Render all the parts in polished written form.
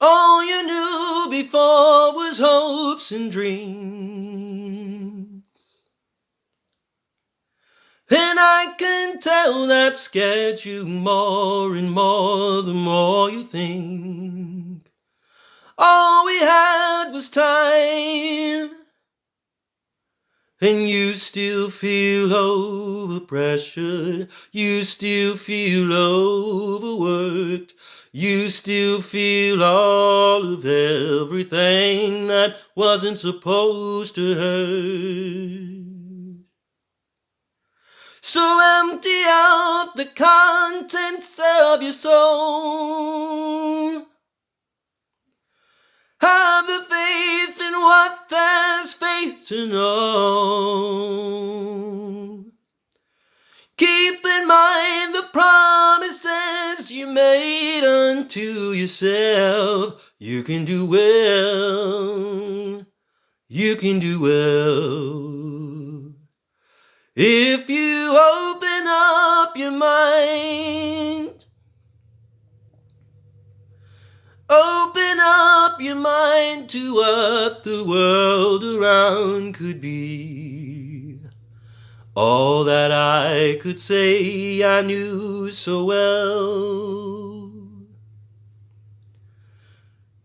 All you knew before was hopes and dreams. And I can tell that scared you more and more the more you think. All we had was time, and you still feel overpressured. You still feel overworked. You still feel all of everything that wasn't supposed to hurt. So empty out the contents of your soul. Have the faith in what there's faith to know. Keep in mind the promises you made unto yourself. You can do well. You can do well. If you open up your mind. Open up your mind to what the world around could be. All that I could say I knew so well.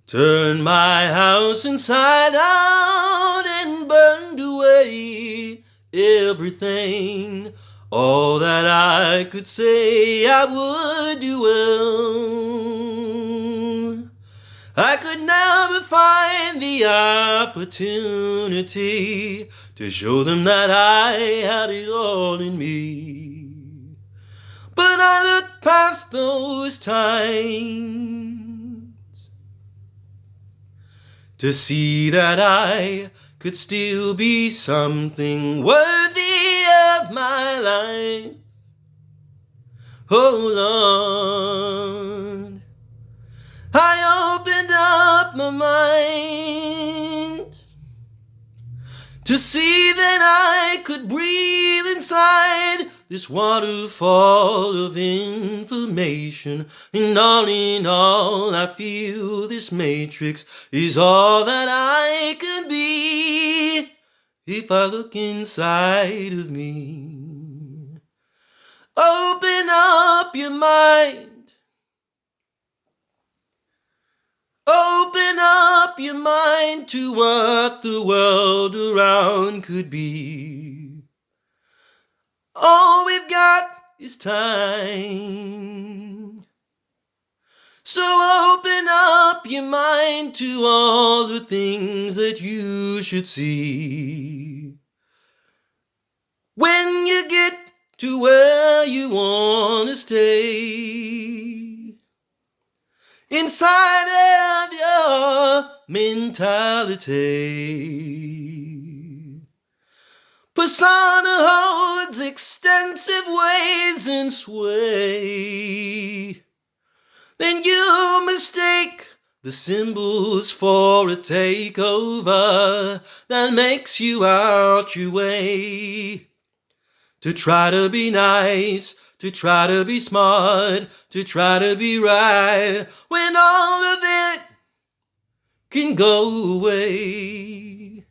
Turned my house inside out and burned away everything. All that I could say I would do well. I could never find the opportunity to show them that I had it all in me. But I looked past those times to see that I could still be something worthy of my life. Oh Lord, I opened up my mind to see that I could breathe inside this waterfall of information. And all in all, I feel this matrix is all that I can be if I look inside of me. Open up your mind. Open up your mind to what the world around could be. All we've got is time. So open up your mind to all the things that you should see. When you get to where you want to stay, inside of your mentality, persona holds extensive ways and sway. Then you mistake the symbols for a takeover that makes you out your way. To try to be nice, to try to be smart, to try to be right, when all of it can go away.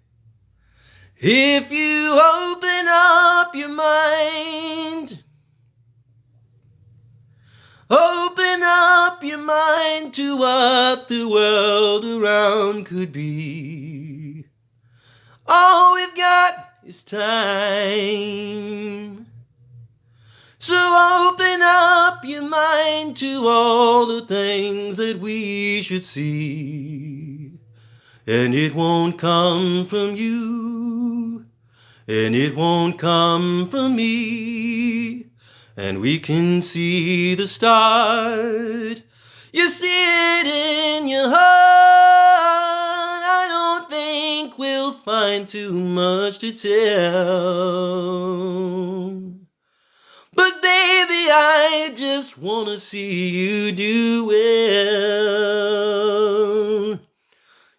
If you open up your mind, open up your mind to what the world around could be. All we've got is time. So open up your mind to all the things that we should see. And it won't come from you, and it won't come from me. And we can see the start. You see it in your heart. I don't think we'll find too much to tell. But baby, I just wanna see you do well.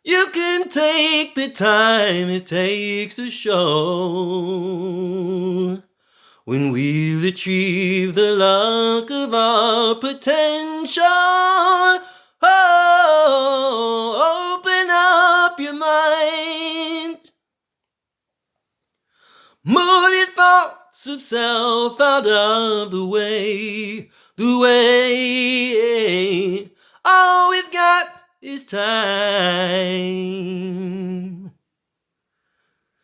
You can take the time it takes to show when we'll achieve the luck of our potential. Oh, Move your thoughts of self out of the way, the way. All we've got is time.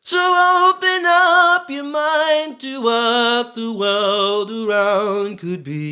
So open up your mind to what the world around could be.